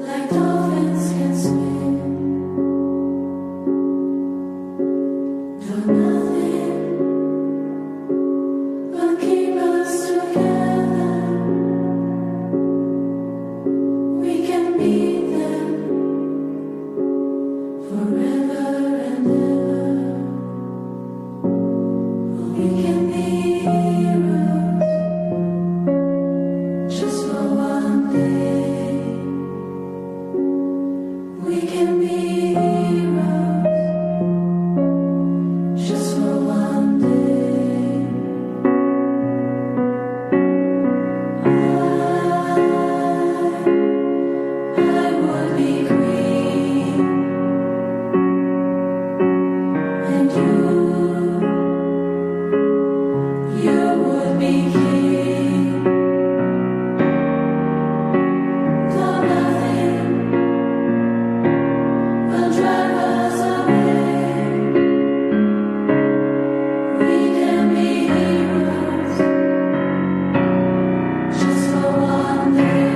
Like dolphins can swim, no nothing will keep us together. We can beat them forever and ever. We can be heroes just for one day. We can be heroes just for one day. I would be green, and you would be king. Though nothing will drive us away, we can be heroes just for one day.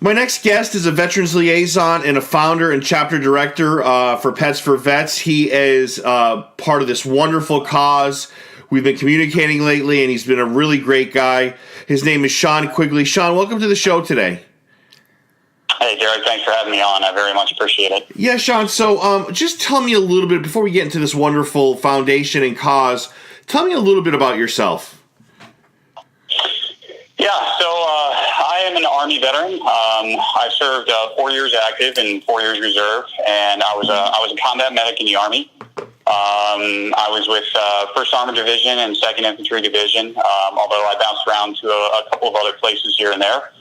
My next guest is a veterans liaison and a founder and chapter director for Pets for Vets. He is part of this wonderful cause. We've been communicating lately, and he's been a really great guy. His name is Sean Quigley. Sean, welcome to the show today. Hey, Derek, thanks for having me on. I very much appreciate it. Yeah, Sean, so just tell me a little bit, before we get into this wonderful foundation and cause, tell me a little bit about yourself. Yeah, so I am an Army veteran. I served 4 years active and 4 years reserve, and I was a combat medic in the Army. I was with 1st Armored Division and 2nd Infantry Division, although I bounced around to a couple of other places here and there.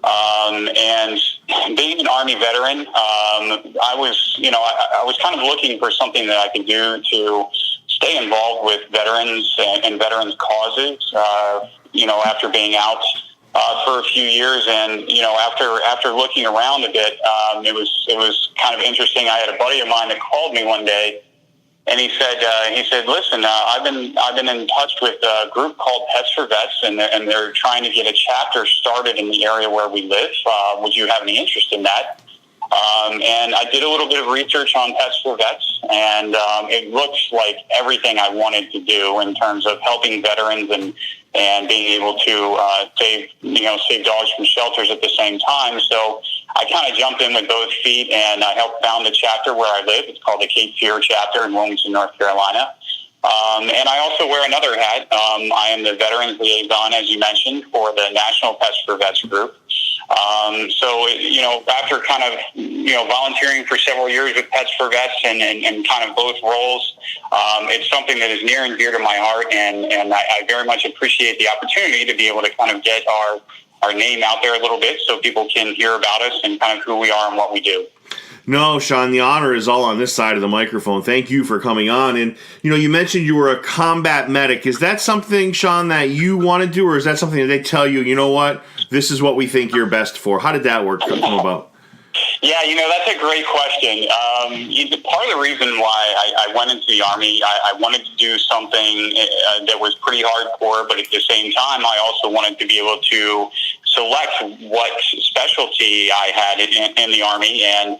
And being an Army veteran, I was kind of looking for something that I could do to stay involved with veterans and veterans causes. After being out for a few years, and after looking around a bit, it was kind of interesting. I had a buddy of mine that called me one day, and he said, "Listen, I've been in touch with a group called Pets for Vets, and they're trying to get a chapter started in the area where we live. Would you have any interest in that?" And I did a little bit of research on Pets for Vets, and it looks like everything I wanted to do in terms of helping veterans and being able to save dogs from shelters at the same time. So I kind of jumped in with both feet, and I helped found the chapter where I live. It's called the Cape Fear chapter in Wilmington, North Carolina. And I also wear another hat. I am the veterans liaison, as you mentioned, for the National Pets for Vets group. After kind of, volunteering for several years with Pets for Vets and kind of both roles, it's something that is near and dear to my heart, and I very much appreciate the opportunity to be able to kind of get our name out there a little bit so people can hear about us and kind of who we are and what we do. No, Sean, the honor is all on this side of the microphone. Thank you for coming on. And, you mentioned you were a combat medic. Is that something, Sean, that you want to do, or is that something that they tell you, you know what, this is what we think you're best for? How did that work come about? Yeah, that's a great question. Part of the reason why I went into the Army, I wanted to do something that was pretty hardcore, but at the same time, I also wanted to be able to select what specialty I had in the Army. And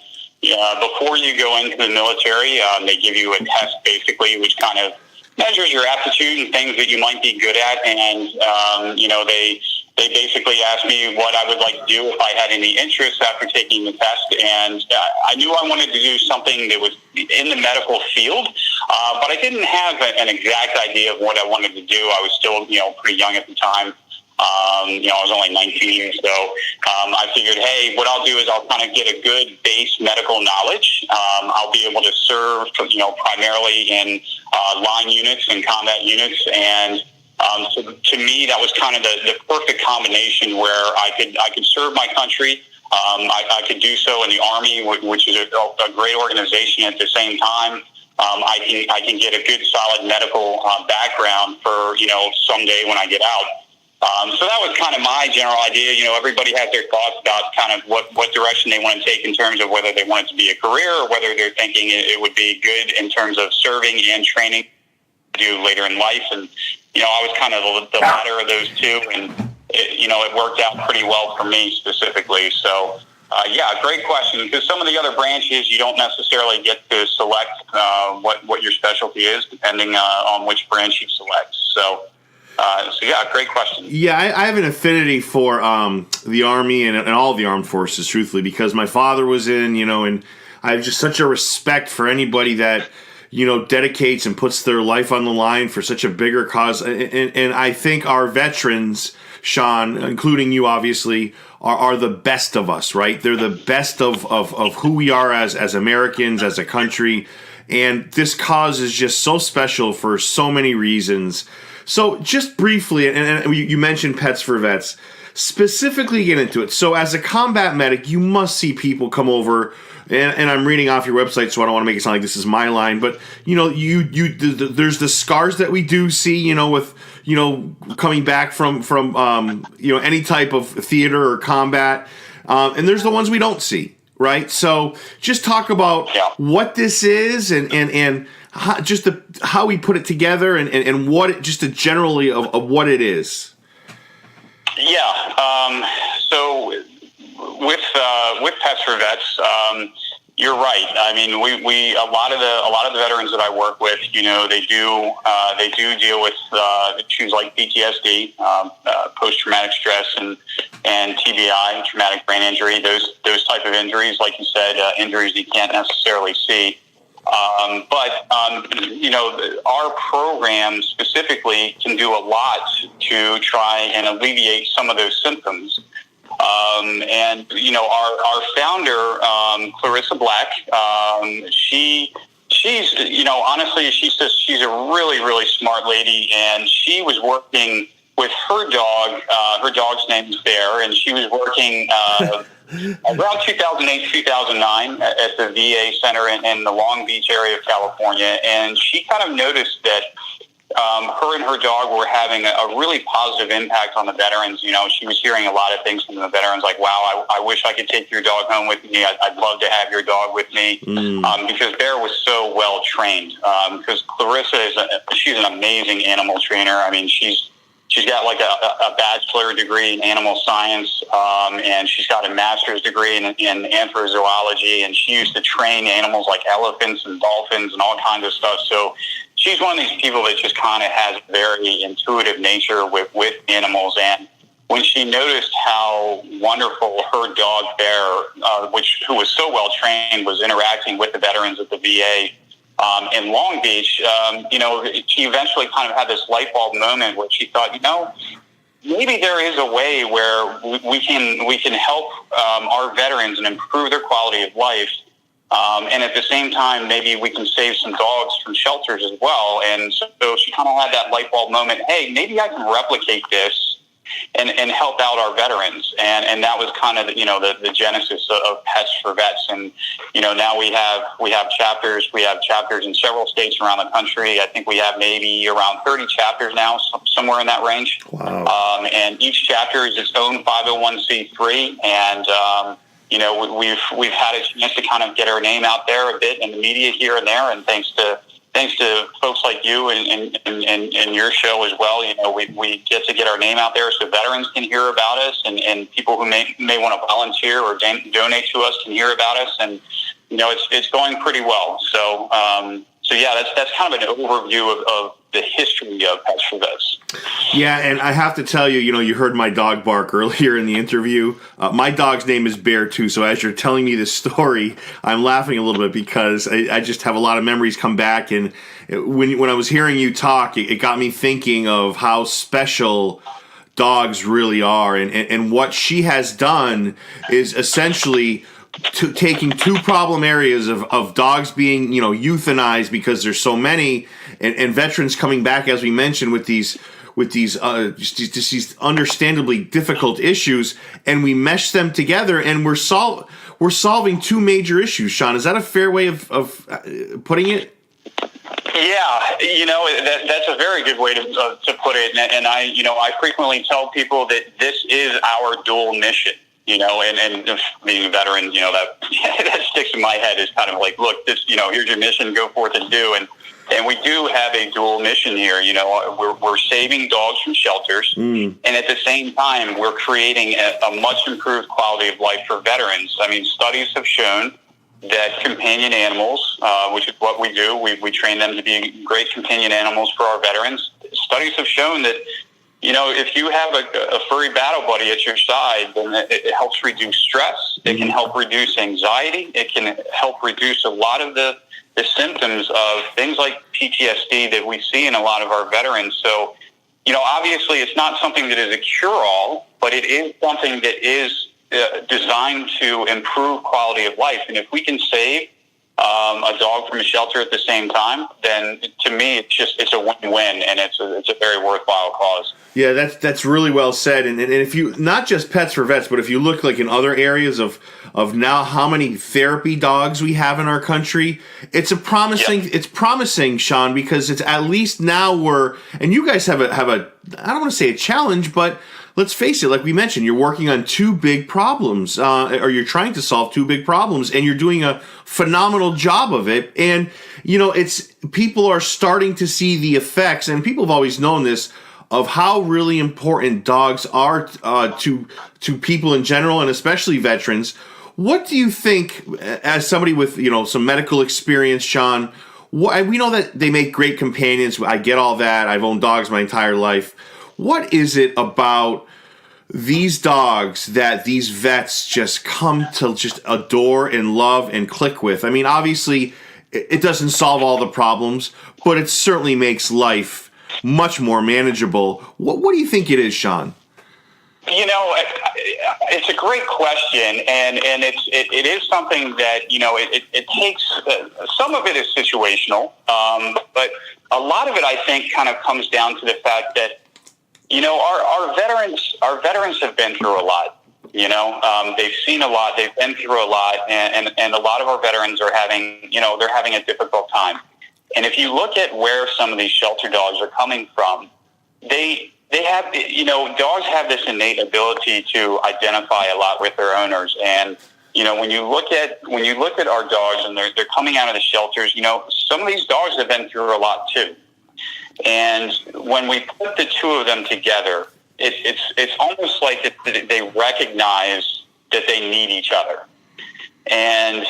before you go into the military, they give you a test, basically, which kind of measures your aptitude and things that you might be good at. And, they basically asked me what I would like to do if I had any interest after taking the test. And I knew I wanted to do something that was in the medical field, but I didn't have an exact idea of what I wanted to do. I was still, pretty young at the time. I was only 19, so I figured, hey, what I'll do is I'll kind of get a good base medical knowledge. I'll be able to serve, primarily in line units and combat units, and so to me, that was kind of the perfect combination where I could serve my country. I could do so in the Army, which is a great organization. At the same time, I can get a good, solid medical background for someday when I get out. So that was kind of my general idea. Everybody has their thoughts about kind of what direction they want to take in terms of whether they want it to be a career or whether they're thinking it would be good in terms of serving and training to do later in life. And I was kind of the latter of those two, and it worked out pretty well for me specifically. So, great question. Because some of the other branches, you don't necessarily get to select what your specialty is, depending on which branch you select. So, great question. Yeah, I have an affinity for the Army and all the armed forces, truthfully, because my father was in, and I have just such a respect for anybody that, dedicates and puts their life on the line for such a bigger cause. And I think our veterans, Sean, including you, obviously, are the best of us, right? They're the best of who we are as Americans, as a country. And this cause is just so special for so many reasons. So just briefly, and you mentioned Pets for Vets, specifically get into it. So as a combat medic, you must see people come over, and I'm reading off your website, so I don't want to make it sound like this is my line, but there's the scars that we do see, with coming back from any type of theater or combat, and there's the ones we don't see, right? So just talk about what this is and how we put it together and what it, just generally of what it is. Yeah. So with Pets for Vets, you're right. I mean, we a lot of the veterans that I work with, they do deal with issues like PTSD, post-traumatic stress, and TBI, traumatic brain injury. Those type of injuries, like you said, injuries you can't necessarily see. But our program specifically can do a lot to try and alleviate some of those symptoms. Our founder, Clarissa Black, she's honestly, she's a really, really smart lady, and she was working with her dog. Her dog's name is Bear, and she was working around 2008, 2009 at the VA center in the Long Beach area of California, and she kind of noticed that her and her dog were having a really positive impact on the veterans. She was hearing a lot of things from the veterans like, wow, I wish I could take your dog home with me. I'd love to have your dog with me. Because Bear was so well trained. Because Clarissa she's an amazing animal trainer. I mean, she's got like a bachelor degree in animal science, and she's got a master's degree in anthrozoology, and she used to train animals like elephants and dolphins and all kinds of stuff. So she's one of these people that just kind of has a very intuitive nature with animals. And when she noticed how wonderful her dog Bear, who was so well trained, was interacting with the veterans at the VA in Long Beach, she eventually kind of had this light bulb moment where she thought, maybe there is a way where we can help our veterans and improve their quality of life. And at the same time, maybe we can save some dogs from shelters as well. And so she kind of had that light bulb moment. Hey, maybe I can replicate this and help out our veterans. And that was kind of, the genesis of Pets for Vets. And, now we have chapters. We have chapters in several states around the country. I think we have maybe around 30 chapters now, somewhere in that range. Wow. And each chapter is its own 501c3. And, we've had a chance to kind of get our name out there a bit in the media here and there, and thanks to folks like you and your show as well, we get to get our name out there so veterans can hear about us, and people who may want to volunteer or donate to us can hear about us, and it's going pretty well. So that's kind of an overview of the history of Pets for Vets. Yeah, and I have to tell you, you heard my dog bark earlier in the interview. My dog's name is Bear, too, so as you're telling me this story, I'm laughing a little bit because I just have a lot of memories come back, and when I was hearing you talk, it got me thinking of how special dogs really are, and what she has done is essentially taking two problem areas of dogs being, euthanized because there's so many, and veterans coming back, as we mentioned, with these understandably difficult issues, and we mesh them together, and we're solving two major issues. Sean, is that a fair way of putting it? Yeah, that's a very good way to put it, and I frequently tell people that this is our dual mission. And being a veteran, that sticks in my head is kind of like, look, this, here's your mission, go forth and do. And And we do have a dual mission here. You know, we're saving dogs from shelters, and at the same time, we're creating a much improved quality of life for veterans. I mean, studies have shown that companion animals, which is what we do, we train them to be great companion animals for our veterans. Studies have shown that, you know, if you have a furry battle buddy at your side, then it helps reduce stress. It can help reduce anxiety. It can help reduce a lot of the symptoms of things like PTSD that we see in a lot of our veterans. So, you know, obviously it's not something that is a cure-all, but it is something that is designed to improve quality of life. And if we can save a dog from a shelter at the same time, then to me, it's a win-win, and it's a very worthwhile cause. Yeah, that's really well said. And if you, not just Pets for Vets, but if you look like in other areas of now how many therapy dogs we have in our country, it's promising, Sean, because it's at least now and you guys have a I don't want to say a challenge, but let's face it, like we mentioned, you're working on two big problems, or you're trying to solve two big problems, and you're doing a phenomenal job of it. And, you know, people are starting to see the effects, and people have always known this, of how really important dogs are to people in general, and especially veterans. What do you think, as somebody with, you know, some medical experience, Sean, we know that they make great companions. I get all that. I've owned dogs my entire life. What is it about these dogs that these vets just come to just adore and love and click with? I mean, obviously, it doesn't solve all the problems, but it certainly makes life much more manageable. What do you think it is, Sean? You know, it's a great question, and it is something that, you know, it takes, some of it is situational, but a lot of it, I think, kind of comes down to the fact that, you know, our veterans have been through a lot. You know, they've seen a lot, they've been through a lot, and a lot of our veterans are having a difficult time. And if you look at where some of these shelter dogs are coming from, they have, you know, dogs have this innate ability to identify a lot with their owners. And, you know, when you look at our dogs and they're coming out of the shelters, you know, some of these dogs have been through a lot too. And when we put the two of them together, it's almost like they recognize that they need each other. And,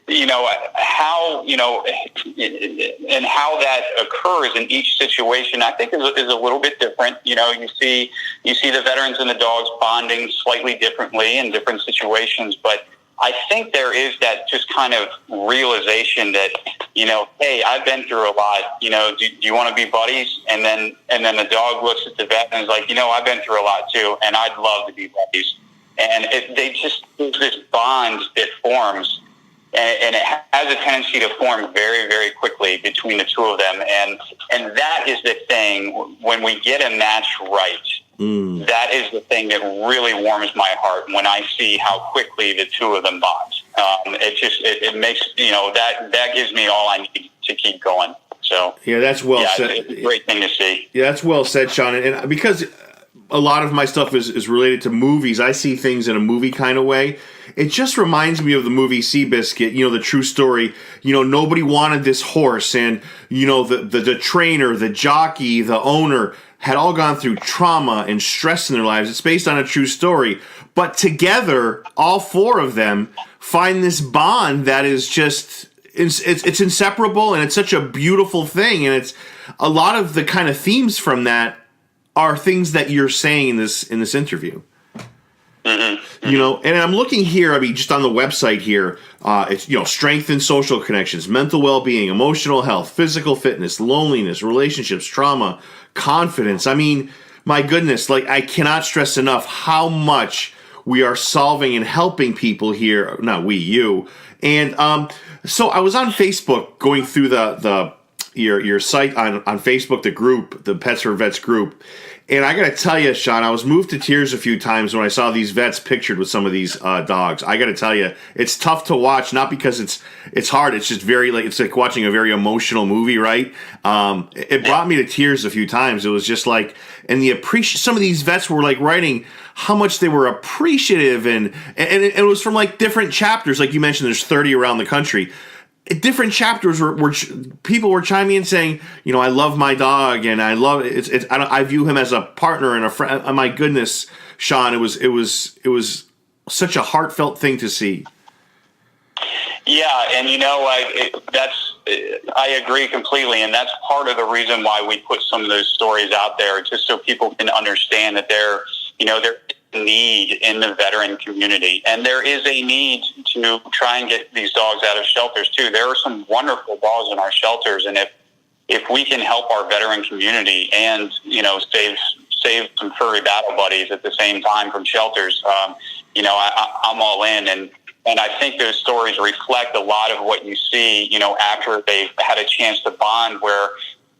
you know, how, you know, and how that occurs in each situation, I think is a little bit different. You know, you see the veterans and the dogs bonding slightly differently in different situations, but I think there is that just kind of realization that, you know, hey, I've been through a lot. You know, do you want to be buddies? And then the dog looks at the vet and is like, you know, I've been through a lot too, and I'd love to be buddies. And there's this bond that forms, and it has a tendency to form very, very quickly between the two of them. And that is the thing, when we get a match right, that is the thing that really warms my heart when I see how quickly the two of them bond. It makes, you know, that gives me all I need to keep going. So yeah, that's said. It's a great thing to see. Yeah, that's well said, Sean. And because a lot of my stuff is related to movies, I see things in a movie kind of way. It just reminds me of the movie Seabiscuit, you know, the true story. You know, nobody wanted this horse, and, you know, the trainer, the jockey, the owner had all gone through trauma and stress in their lives. It's based on a true story. But together, all four of them find this bond that is just, it's inseparable, and it's such a beautiful thing. And it's a lot of the kind of themes from that are things that you're saying in this interview. Mm-hmm. You know, and I'm looking here, I mean, just on the website here, it's, you know, strengthen social connections, mental well-being, emotional health, physical fitness, loneliness, relationships, trauma, confidence. I mean, my goodness, like, I cannot stress enough how much we are solving and helping people here. Not we, you. And so I was on Facebook going through your site on Facebook, the group, the Pets for Vets group. And I got to tell you, Sean, I was moved to tears a few times when I saw these vets pictured with some of these dogs. I got to tell you, it's tough to watch, not because it's hard. It's just it's like watching a very emotional movie, right? It brought me to tears a few times. It was just like, and some of these vets were like writing how much they were appreciative, and it was from like different chapters. Like you mentioned, there's 30 around the country. different chapters were people were chiming in saying, I love my dog and I love it. I view him as a partner and a friend. Oh, my goodness, Sean, it was such a heartfelt thing to see. Yeah, and I agree completely, and that's part of the reason why we put some of those stories out there, just so people can understand that there is a need in the veteran community, and there is a need to try and get these dogs out of shelters too. There are some wonderful dogs in our shelters, and if we can help our veteran community and save some furry battle buddies at the same time from shelters, I'm all in. And I think those stories reflect a lot of what you see, after they've had a chance to bond, where,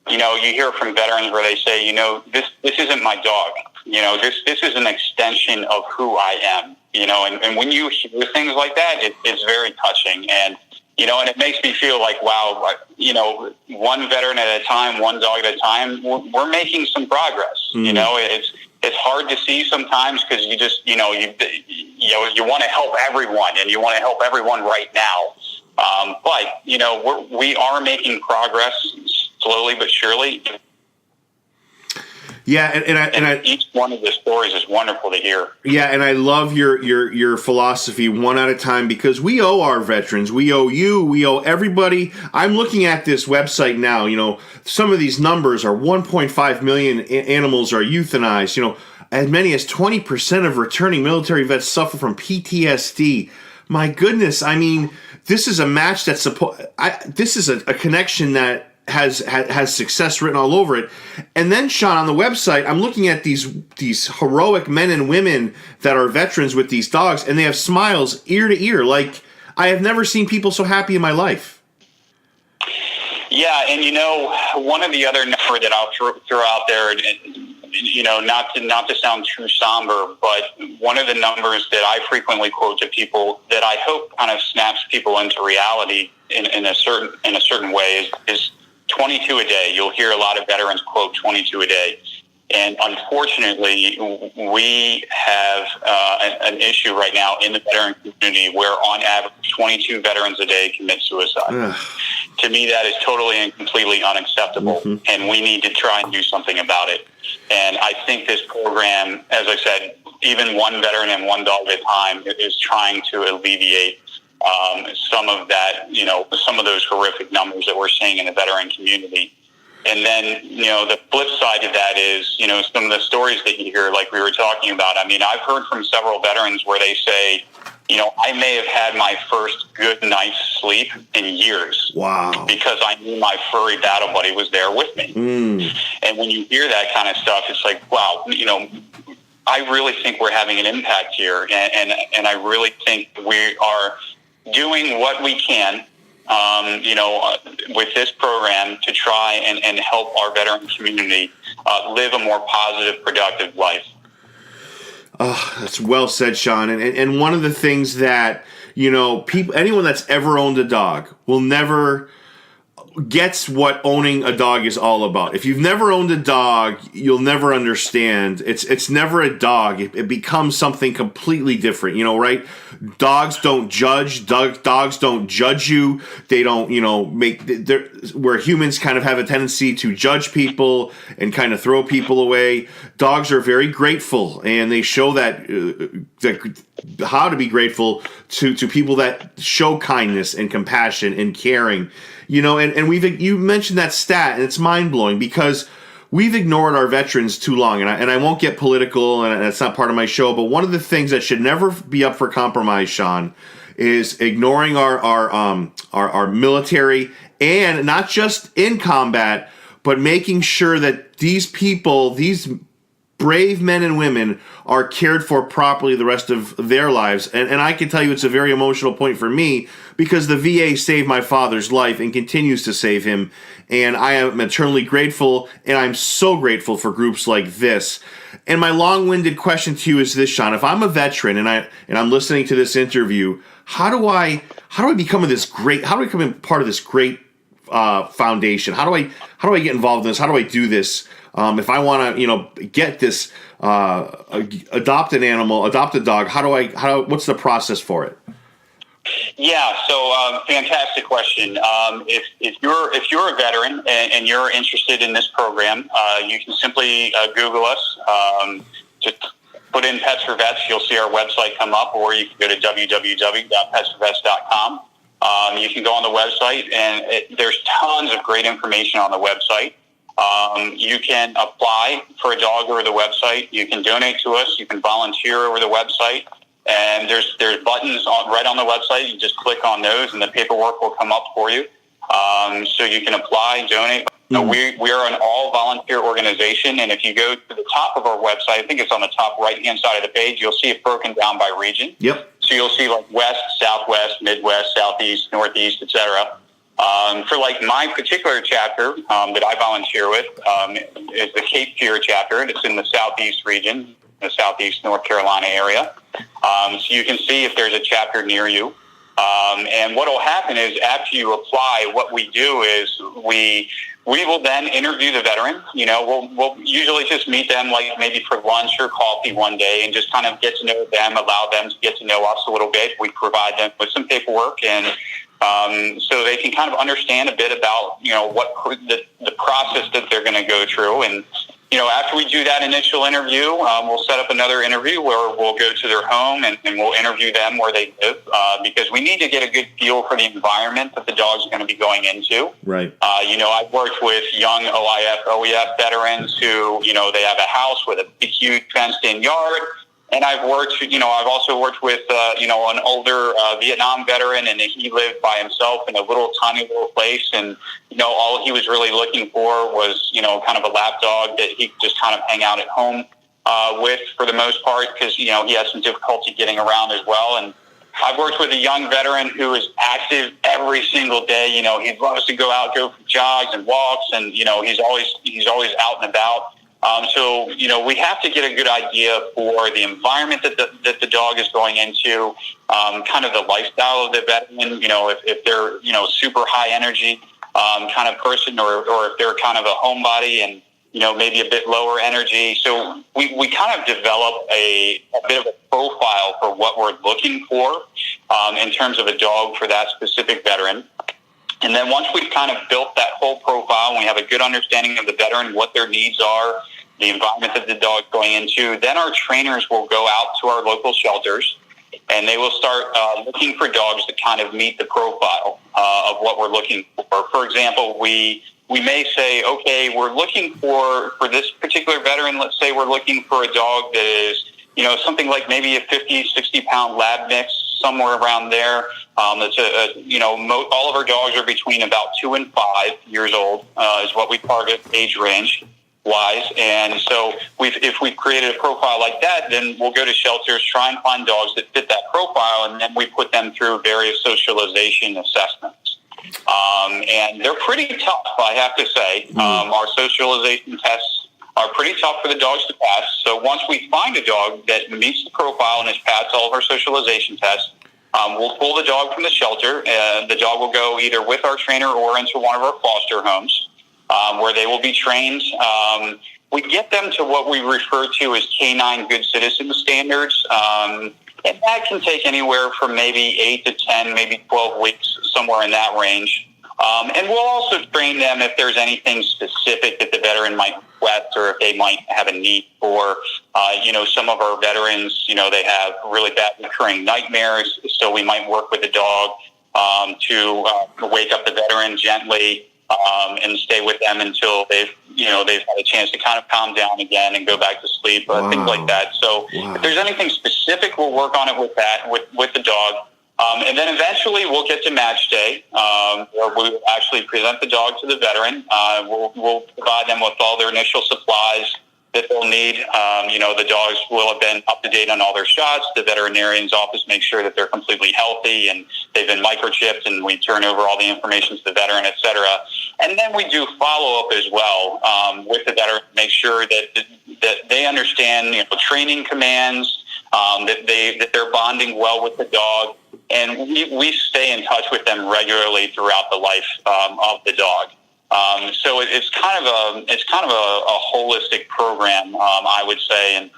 you hear from veterans where they say, this isn't my dog. This is an extension of who I am, and when you hear things like that, it's very touching. And, and it makes me feel like, wow, one veteran at a time, one dog at a time, we're making some progress. Mm-hmm. It's hard to see sometimes because you just, you want to help everyone and you want to help everyone right now. But we are making progress slowly but surely. Yeah, and each one of the stories is wonderful to hear. Yeah, and I love your philosophy, one at a time, because we owe our veterans, we owe you, we owe everybody. I'm looking at this website now. Some of these numbers are 1.5 million animals are euthanized. As many as 20% of returning military vets suffer from PTSD. My goodness, I mean, this is a match that's this is a connection that has success written all over it. And then, Sean, on the website, I'm looking at these heroic men and women that are veterans with these dogs, and they have smiles ear to ear. Like, I have never seen people so happy in my life. Yeah, and one of the other number that I'll throw out there, not to sound too somber, but one of the numbers that I frequently quote to people that I hope kind of snaps people into reality in a certain way is 22 a day. You'll hear a lot of veterans quote 22 a day. And unfortunately, we have an issue right now in the veteran community where on average 22 veterans a day commit suicide. To me, that is totally and completely unacceptable. Mm-hmm. And we need to try and do something about it. And I think this program, as I said, even one veteran and one dog at a time is trying to alleviate some of that, some of those horrific numbers that we're seeing in the veteran community. And then, the flip side of that is, some of the stories that you hear, like we were talking about. I mean, I've heard from several veterans where they say, I may have had my first good night's sleep in years. Wow. Because I knew my furry battle buddy was there with me. Mm. And when you hear that kind of stuff, it's like, wow, I really think we're having an impact here. And I really think we are doing what we can, with this program to try and help our veteran community live a more positive, productive life. Oh, that's well said, Sean. And one of the things that, anyone that's ever owned a dog will never gets what owning a dog is all about. If you've never owned a dog, you'll never understand. It's never a dog. It becomes something completely different, right? Dogs don't judge. Dogs don't judge you. They don't, where humans kind of have a tendency to judge people and kind of throw people away. Dogs are very grateful, and they show that how to be grateful to people that show kindness and compassion and caring. And you mentioned that stat, and it's mind-blowing because we've ignored our veterans too long, and I won't get political, and that's not part of my show, but one of the things that should never be up for compromise, Sean, is ignoring our military, and not just in combat, but making sure that these people, these brave men and women, are cared for properly the rest of their lives. And I can tell you it's a very emotional point for me because the VA saved my father's life and continues to save him. And I am eternally grateful, and I'm so grateful for groups like this. And my long-winded question to you is this, Sean. If I'm a veteran and I'm listening to this interview, how do I become part of this great foundation? How do I get involved in this? How do I do this? If I want to, get this, adopt an animal, adopt a dog, what's the process for it? Yeah, so fantastic question. If you're a veteran and you're interested in this program, you can simply Google us. Just put in Pets for Vets. You'll see our website come up, or you can go to www.petsforvets.com. You can go on the website, and there's tons of great information on the website. You can apply for a dog over the website. You can donate to us. You can volunteer over the website. And there's buttons right on the website. You just click on those, and the paperwork will come up for you. So you can apply, donate. We are an all-volunteer organization, and if you go to the top of our website, I think it's on the top right-hand side of the page, you'll see it broken down by region. Yep. So you'll see like West, Southwest, Midwest, Southeast, Northeast, etc. For like my particular chapter that I volunteer with is the Cape Fear chapter, and it's in the Southeast region, the Southeast North Carolina area. So you can see if there's a chapter near you. And what will happen is after you apply, what we do is we will then interview the veteran. You know, we'll usually just meet them like maybe for lunch or coffee one day and just kind of get to know them, allow them to get to know us a little bit. We provide them with some paperwork, and so they can kind of understand a bit about, you know, what the process that they're going to go through. And you know, after we do that initial interview, we'll set up another interview where we'll go to their home and we'll interview them where they live, because we need to get a good feel for the environment that the dog's going to be going into. Right. You know, I've worked with young OIF, OEF veterans who, you know, they have a house with a big, huge fenced-in yard. And I've also worked with, you know, an older Vietnam veteran, and he lived by himself in a tiny little place. And, you know, all he was really looking for was, you know, kind of a lap dog that he could just kind of hang out at home with for the most part, because, you know, he had some difficulty getting around as well. And I've worked with a young veteran who is active every single day. You know, he loves to go out, go for jogs and walks, and, you know, he's always out and about. So, you know, we have to get a good idea for the environment that the dog is going into, kind of the lifestyle of the veteran, you know, if they're, you know, super high energy kind of person, or if they're kind of a homebody and, you know, maybe a bit lower energy. So we kind of develop a bit of a profile for what we're looking for in terms of a dog for that specific veteran. And then once we've kind of built that whole profile and we have a good understanding of the veteran, what their needs are, the environment that the dog's going into, then our trainers will go out to our local shelters and they will start looking for dogs that kind of meet the profile of what we're looking for. For example, we may say, okay, we're looking for this particular veteran, let's say we're looking for a dog that is, you know, something like maybe a 50, 60-pound lab mix, somewhere around there. That's you know, all of our dogs are between about 2 and 5 years old, is what we target age range wise. And so if we've created a profile like that, then we'll go to shelters, try and find dogs that fit that profile, and then we put them through various socialization assessments. And they're pretty tough, I have to say. Our socialization tests are pretty tough for the dogs to pass. So once we find a dog that meets the profile and has passed all of our socialization tests, we'll pull the dog from the shelter, and the dog will go either with our trainer or into one of our foster homes, where they will be trained. We get them to what we refer to as Canine Good Citizen standards, and that can take anywhere from maybe 8 to 10, maybe 12 weeks, somewhere in that range. And we'll also train them if there's anything specific that the veteran might request, or if they might have a need for. You know, some of our veterans, you know, they have really bad recurring nightmares, so we might work with the dog to wake up the veteran gently and stay with them until they've had a chance to kind of calm down again and go back to sleep, things like that. So if there's anything specific, we'll work on it with that, with the dog. And then eventually we'll get to match day, where we will actually present the dog to the veteran. We'll provide them with all their initial supplies that they'll need. You know, the dogs will have been up to date on all their shots. The veterinarian's office makes sure that they're completely healthy and they've been microchipped, and we turn over all the information to the veteran, et cetera. And then we do follow-up as well with the veteran, make sure that they understand, you know, training commands, that they're bonding well with the dog. And we stay in touch with them regularly throughout the life of the dog. So it's kind of a holistic program, I would say. And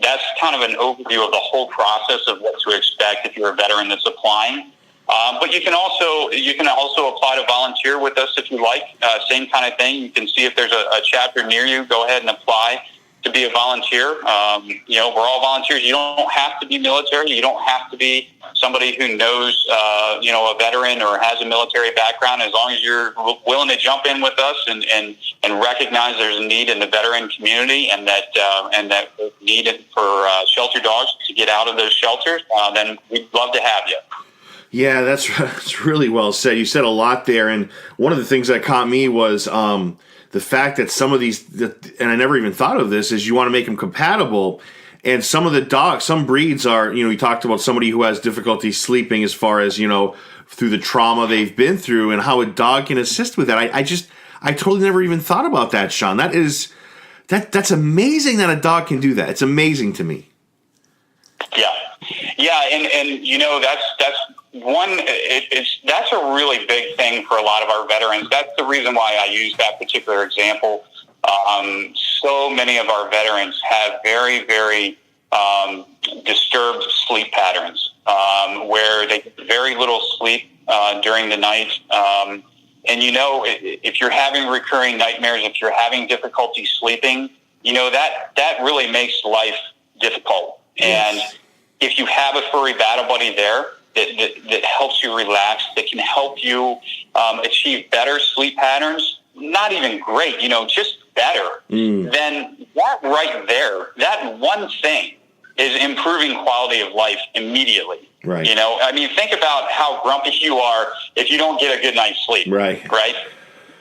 That's kind of an overview of the whole process of what to expect if you're a veteran that's applying. But you can also apply to volunteer with us if you like. Same kind of thing. You can see if there's a chapter near you. Go ahead and apply to be a volunteer. We're all volunteers. You don't have to be military. You don't have to be somebody who knows, a veteran or has a military background. As long as you're willing to jump in with us and recognize there's a need in the veteran community and that need for shelter dogs to get out of those shelters, then we'd love to have you. Yeah, that's really well said. You said a lot there, and one of the things that caught me was the fact that some of these, and I never even thought of this, is you want to make them compatible. And some of the dogs, some breeds are, you talked about somebody who has difficulty sleeping as far as, through the trauma they've been through and how a dog can assist with that. I totally never even thought about that, Sean. That's amazing that a dog can do that. It's amazing to me. Yeah, and that's one. That's a really big thing for a lot of our veterans. That's the reason why I use that particular example. So many of our veterans have very, very disturbed sleep patterns, where they get very little sleep during the night. And if you're having recurring nightmares, if you're having difficulty sleeping, that really makes life difficult. And if you have a furry battle buddy there that helps you relax, that can help you achieve better sleep patterns, not even great, just better, then that right there, that one thing is improving quality of life immediately. Right. Think about how grumpy you are if you don't get a good night's sleep. Right.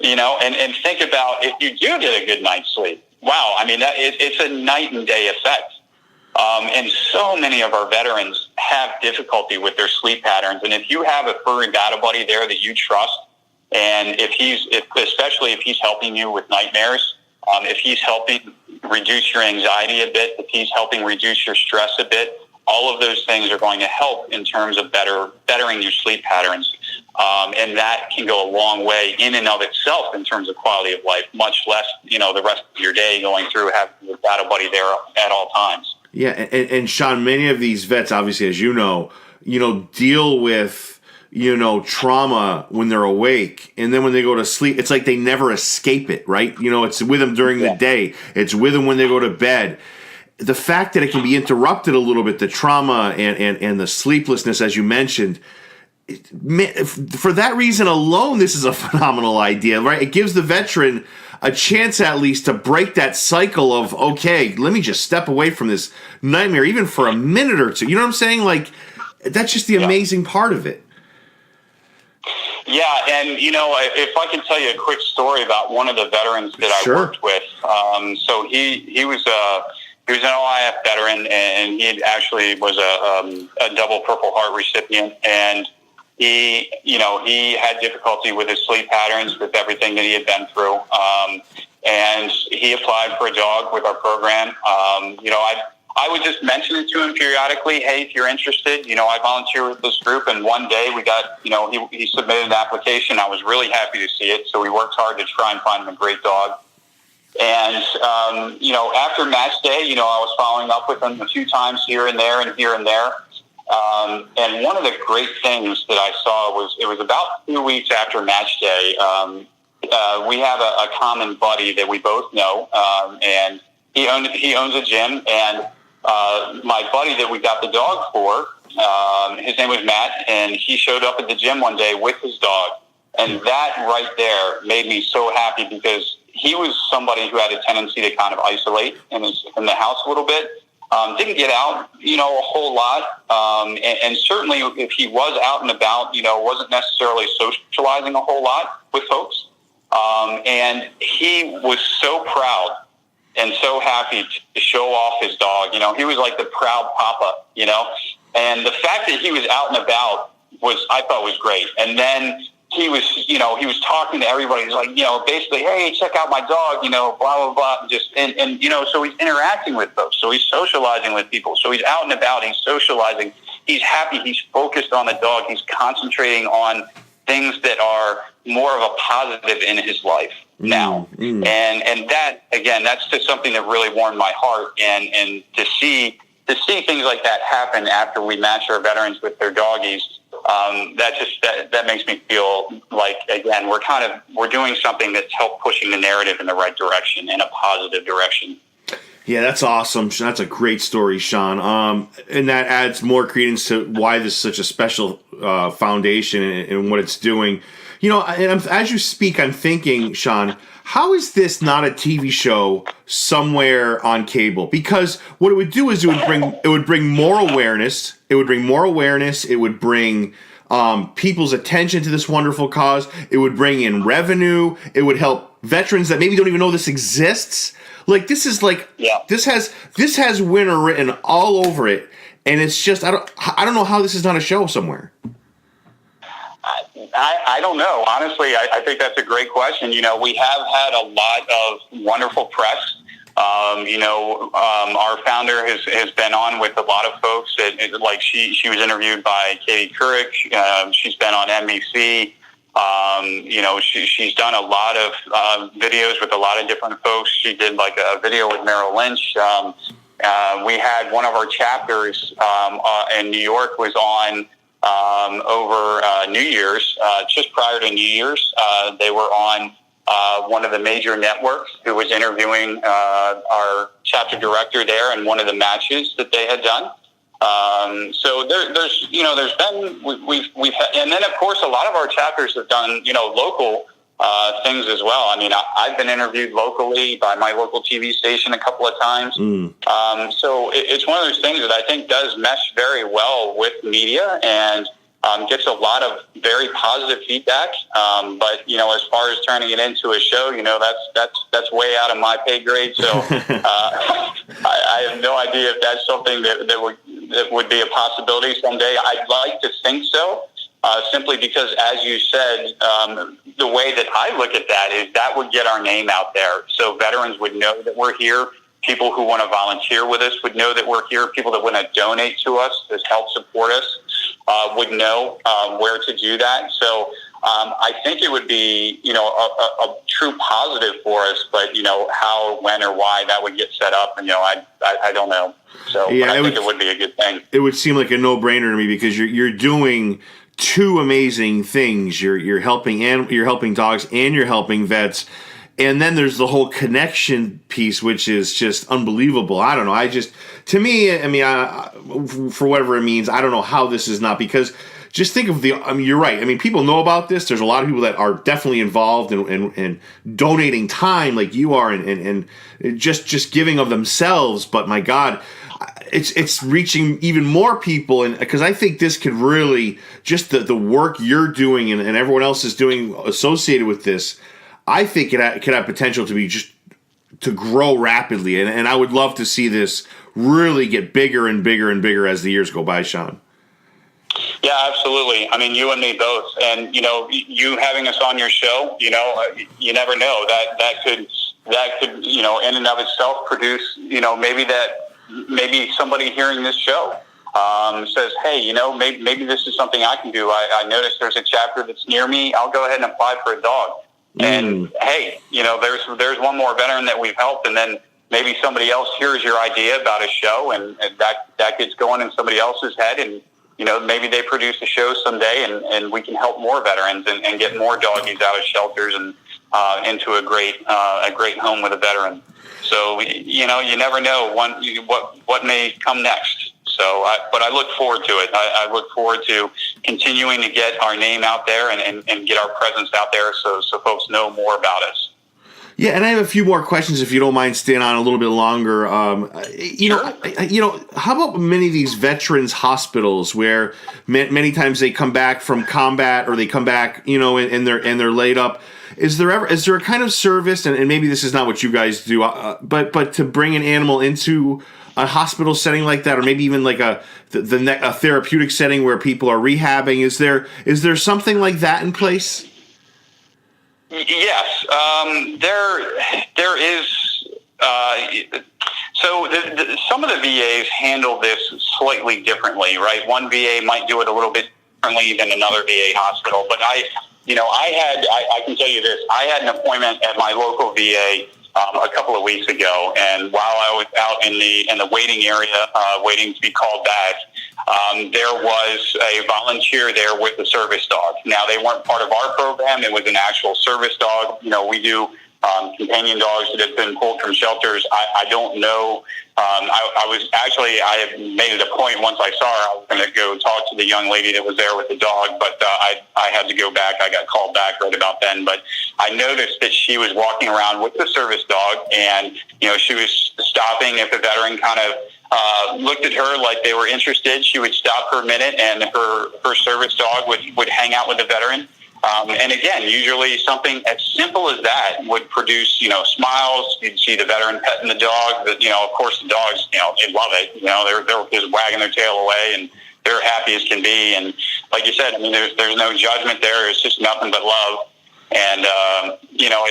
And think about if you do get a good night's sleep. Wow. It's a night and day effect. And so many of our veterans have difficulty with their sleep patterns. And if you have a furry battle buddy there that you trust, and especially if he's helping you with nightmares, if he's helping reduce your anxiety a bit, if he's helping reduce your stress a bit, all of those things are going to help in terms of bettering your sleep patterns. And that can go a long way in and of itself in terms of quality of life, much less, the rest of your day going through having your battle buddy there at all times. Yeah, and Sean, many of these vets, obviously, as you know, deal with, trauma when they're awake, and then when they go to sleep, it's like they never escape it, right? It's with them during the day. It's with them when they go to bed. The fact that it can be interrupted a little bit, the trauma and the sleeplessness, as you mentioned, for that reason alone, this is a phenomenal idea, right? It gives the veteran a chance at least to break that cycle of, okay, let me just step away from this nightmare, even for a minute or two. You know what I'm saying? Like, that's just the amazing part of it. Yeah, and if I can tell you a quick story about one of the veterans that I worked with. So he was an OIF veteran, and he actually was a double Purple Heart recipient, and he had difficulty with his sleep patterns with everything that he had been through. And he applied for a dog with our program. I would just mention it to him periodically. Hey, if you're interested, I volunteer with this group. And one day we got, he submitted an application. I was really happy to see it. So we worked hard to try and find him a great dog. And, after match day, I was following up with him a few times here and there. And one of the great things that I saw was it was about 2 weeks after match day. We have a common buddy that we both know, and he owns a gym. And my buddy that we got the dog for, his name was Matt, and he showed up at the gym one day with his dog. And that right there made me so happy because he was somebody who had a tendency to kind of isolate in the house a little bit. Didn't get out, a whole lot. And certainly if he was out and about, wasn't necessarily socializing a whole lot with folks. And he was so proud and so happy to show off his dog. He was like the proud papa, and the fact that he was out and about I thought was great. And then he was talking to everybody. He's like, basically, hey, check out my dog, blah, blah, blah. So he's interacting with folks. So he's socializing with people. So he's out and about. He's socializing. He's happy. He's focused on the dog. He's concentrating on things that are, more of a positive in his life now. And that, again, that's just something that really warmed my heart. And to see things like that happen after we match our veterans with their doggies, that makes me feel like, again, we're doing something that's helped pushing the narrative in the right direction, in a positive direction. Yeah, that's awesome. That's a great story, Sean. And that adds more credence to why this is such a special foundation and what it's doing. You know, and as you speak, I'm thinking, Sean, how is this not a TV show somewhere on cable? Because what it would do is it would bring more awareness. It would bring more awareness. It would bring people's attention to this wonderful cause. It would bring in revenue. It would help veterans that maybe don't even know this exists. Like, this is like, this has winner written all over it, and it's just I don't know how this is not a show somewhere. I don't know. Honestly, I think that's a great question. You know, we have had a lot of wonderful press. Our founder has been on with a lot of folks. Like she was interviewed by Katie Couric. She's been on NBC. She's done a lot of videos with a lot of different folks. She did like a video with Merrill Lynch. We had one of our chapters in New York was on over New Year's, just prior to New Year's. They were on one of the major networks who was interviewing our chapter director there in one of the matches that they had done. So there's been, we've had, and then of course a lot of our chapters have done, local, things as well. I mean, I've been interviewed locally by my local TV station a couple of times. So it's one of those things that I think does mesh very well with media and, gets a lot of very positive feedback. But, as far as turning it into a show, that's way out of my pay grade. So, I have no idea if that's something that would be a possibility someday. I'd like to think so. Simply because, as you said, the way that I look at that is that would get our name out there. So veterans would know that we're here. People who want to volunteer with us would know that we're here. People that want to donate to us, to help support us, would know where to do that. So I think it would be, a true positive for us. But, how, when, or why that would get set up, I don't know. So yeah, I think it would be a good thing. It would seem like a no-brainer to me because you're doing two amazing things. You're helping dogs and you're helping vets. And then there's the whole connection piece, which is just unbelievable. I don't know. To me, for whatever it means, I don't know how this is not, because just think of you're right. I mean, people know about this. There's a lot of people that are definitely involved and donating time like you are and just giving of themselves. But my God, it's reaching even more people, and because I think this could really, just the work you're doing and everyone else is doing associated with this, I think it could have potential to grow rapidly, and I would love to see this really get bigger and bigger and bigger as the years go by, Sean. Yeah, absolutely. I mean, you and me both, and you having us on your show, you never know that could in and of itself produce, maybe somebody hearing this show says, hey, maybe this is something I can do. I noticed there's a chapter that's near me. I'll go ahead and apply for a dog. And hey, there's one more veteran that we've helped, and then maybe somebody else hears your idea about a show, and that gets going in somebody else's head, and maybe they produce a show someday, and we can help more veterans and get more doggies out of shelters and into a great home with a veteran. So you never know what may come next. So, but I look forward to it. I look forward to continuing to get our name out there and get our presence out there so folks know more about us. Yeah, and I have a few more questions if you don't mind staying on a little bit longer. Sure. How about many of these veterans hospitals where many times they come back from combat or they come back, and they're laid up. Is there a kind of service, and maybe this is not what you guys do, but to bring an animal into a hospital setting like that, or maybe even like a therapeutic setting where people are rehabbing? Is there something like that in place? Yes, there is. So some of the VAs handle this slightly differently, right? One VA might do it a little bit differently than another VA hospital, but I can tell you this. I had an appointment at my local VA a couple of weeks ago, and while I was out in the waiting area, waiting to be called back, there was a volunteer there with a service dog. Now, they weren't part of our program. It was an actual service dog. We do companion dogs that have been pulled from shelters. I don't know. I had made it a point once I saw her, I was going to go talk to the young lady that was there with the dog, but I had to go back. I got called back right about then. But I noticed that she was walking around with the service dog, and, she was stopping if a veteran kind of looked at her like they were interested. She would stop for a minute, and her service dog would hang out with the veteran. And again, usually something as simple as that would produce, smiles. You'd see the veteran petting the dog. But, of course, the dogs, they love it. They're just wagging their tail away, and they're happy as can be. And like you said, there's no judgment there. It's just nothing but love. And,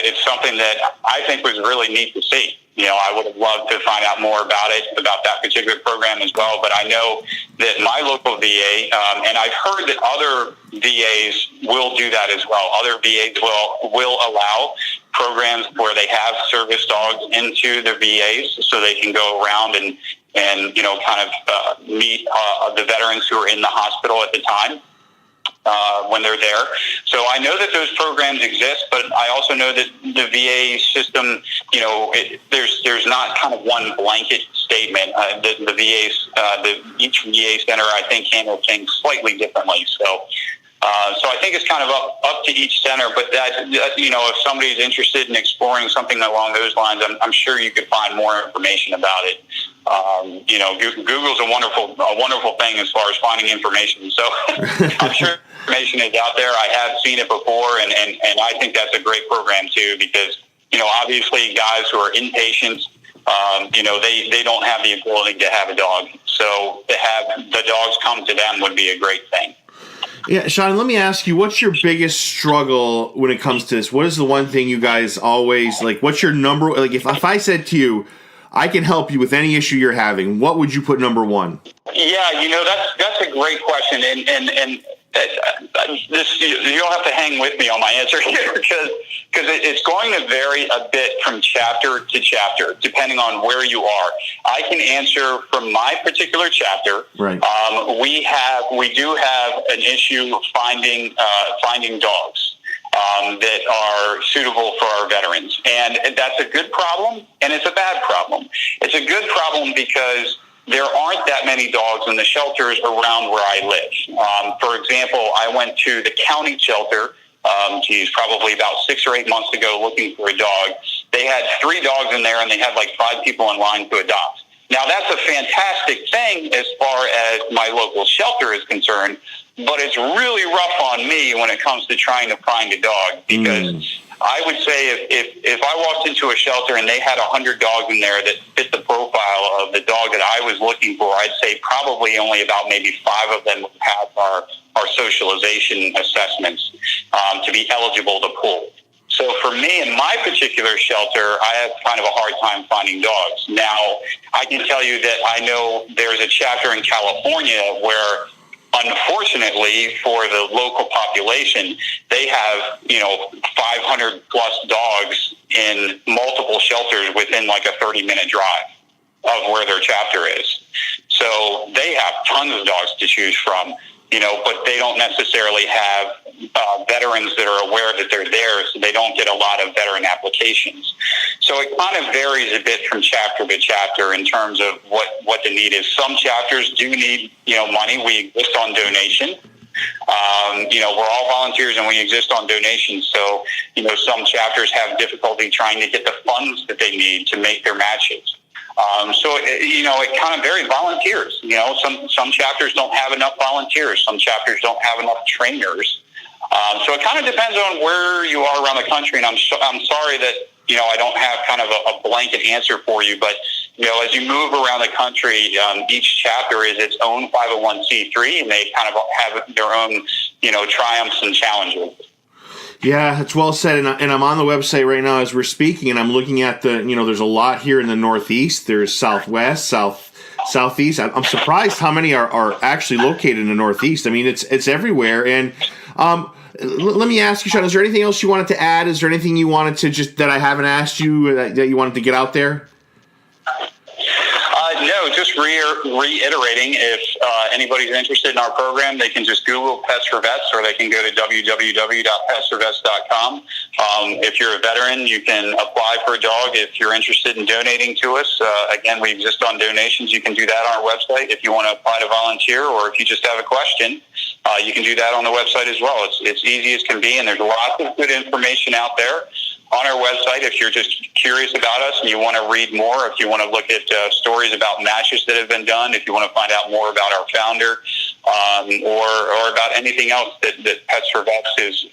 it's something that I think was really neat to see. I would have loved to find out more about that particular program as well. But I know that my local VA, and I've heard that other VAs will do that as well. Other VAs will allow programs where they have service dogs into the VAs so they can go around and kind of meet the veterans who are in the hospital at the time. When they're there. So I know that those programs exist, but I also know that the VA system, there's not kind of one blanket statement. The VAs, each VA center, I think, handles things slightly differently. So I think it's kind of up to each center, but that if somebody's interested in exploring something along those lines, I'm sure you could find more information about it. Google's a wonderful thing as far as finding information. So I'm sure information is out there. I have seen it before, and I think that's a great program too, because, obviously guys who are inpatients, they don't have the ability to have a dog. So to have the dogs come to them would be a great thing. Yeah, Sean, let me ask you, what's your biggest struggle when it comes to this? What is the one thing you guys always, what's your number, if I said to you, I can help you with any issue you're having, what would you put number one? Yeah, that's a great question, and this, you don't have to hang with me on my answer here, because it's going to vary a bit from chapter to chapter, depending on where you are. I can answer from my particular chapter. Right. We do have an issue finding dogs that are suitable for our veterans, and that's a good problem, and it's a bad problem. It's a good problem because there aren't that many dogs in the shelters around where I live. For example, I went to the county shelter, probably about 6 or 8 months ago, looking for a dog. They had 3 dogs in there, and they had 5 people in line to adopt. Now, that's a fantastic thing as far as my local shelter is concerned, but it's really rough on me when it comes to trying to find a dog, because I would say if I walked into a shelter and they had 100 dogs in there that fit the profile of the dog that I was looking for, I'd say probably only about maybe 5 of them would have our socialization assessments to be eligible to pull. So for me, in my particular shelter, I have kind of a hard time finding dogs. Now, I can tell you that I know there's a chapter in California where, unfortunately, for the local population, they have, 500 plus dogs in multiple shelters within a 30-minute drive of where their chapter is. So they have tons of dogs to choose from, but they don't necessarily have veterans that are aware that they're there, so they don't get a lot of veteran applications. So it kind of varies a bit from chapter to chapter in terms of what the need is. Some chapters do need, money. We exist on donation. We're all volunteers and we exist on donations. So, some chapters have difficulty trying to get the funds that they need to make their matches. It kind of varies. Volunteers, some chapters don't have enough volunteers. Some chapters don't have enough trainers. So it kind of depends on where you are around the country. And I'm sorry that, I don't have kind of a blanket answer for you, but, as you move around the country, each chapter is its own 501c3, and they kind of have their own, triumphs and challenges. Yeah, that's well said. And I'm on the website right now as we're speaking, and I'm looking at there's a lot here in the Northeast. There's Southwest, Southeast. I'm surprised how many are actually located in the Northeast. I mean, it's everywhere. And Let me ask you, Sean, is there anything else you wanted to add? Is there anything you wanted to that I haven't asked you that you wanted to get out there? No, just reiterating, if anybody's interested in our program, they can just Google Pets for Vets, or they can go to www.petsforvets.com. If you're a veteran, you can apply for a dog. If you're interested in donating to us, again, we exist on donations. You can do that on our website. If you want to apply to volunteer, or if you just have a question, you can do that on the website as well. It's easy as can be, and there's lots of good information out there on our website. If you're just curious about us and you want to read more, if you want to look at stories about matches that have been done, if you want to find out more about our founder, or about anything else that Pets for Vets is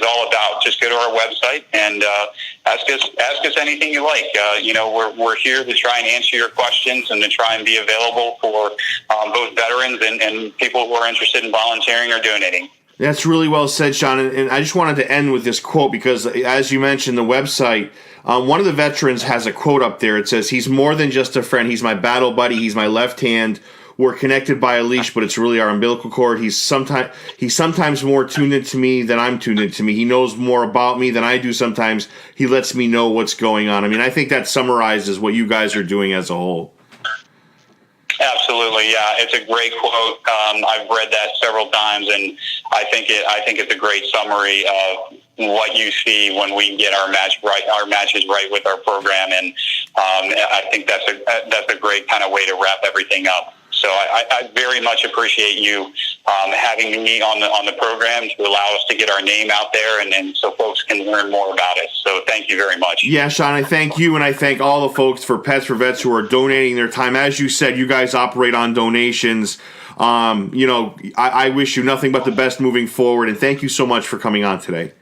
all about, just go to our website and ask us anything you like. We're here to try and answer your questions and to try and be available for both veterans and people who are interested in volunteering or donating. That's really well said, Sean. And I just wanted to end with this quote because, as you mentioned, the website, one of the veterans has a quote up there. It says, "He's more than just a friend. He's my battle buddy. He's my left hand. We're connected by a leash, but it's really our umbilical cord. He's sometimes more tuned into me than I'm tuned into me. He knows more about me than I do sometimes. He lets me know what's going on." I mean, I think that summarizes what you guys are doing as a whole. Absolutely, yeah. It's a great quote. I've read that several times, and I think it's a great summary of what you see when we get our matches right with our program, and I think that's a great kind of way to wrap everything up. So I very much appreciate you having me on the program to allow us to get our name out there and so folks can learn more about it. So thank you very much. Yeah, Sean, I thank you, and I thank all the folks for Pets for Vets who are donating their time. As you said, you guys operate on donations. I wish you nothing but the best moving forward, and thank you so much for coming on today.